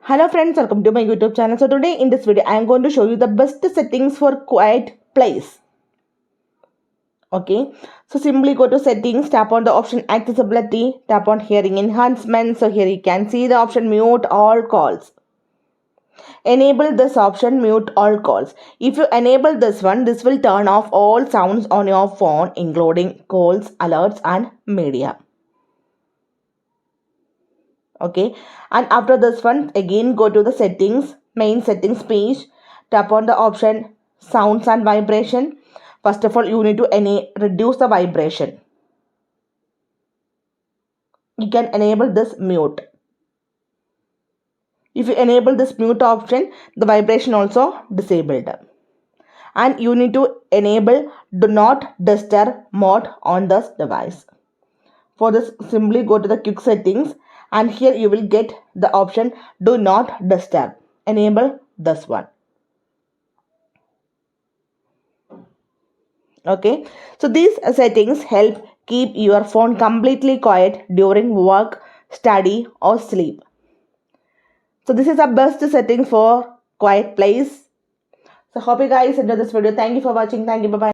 Hello friends, welcome to my YouTube channel. So today in this video I am going to show you the best settings for quiet place. Okay, so simply go to settings, tap on the option accessibility, tap on hearing enhancement. So here you can see the option mute all calls. Enable this option, mute all calls. If you enable this one, this will turn off all sounds on your phone including calls, alerts and media. Okay, and after this one again go to the settings, main settings page, tap on the option sounds and vibration. First of all you need to reduce the vibration. You can enable this mute. If you enable this mute option, the vibration also disabled. And you need to enable do not disturb mode on this device. For this, simply go to the quick settings and here you will get the option do not disturb. Enable this one. Okay, so these settings help keep your phone completely quiet during work, study or sleep. So this is the best setting for quiet place. So hope you guys enjoyed this video. Thank you for watching. Thank you. Bye bye.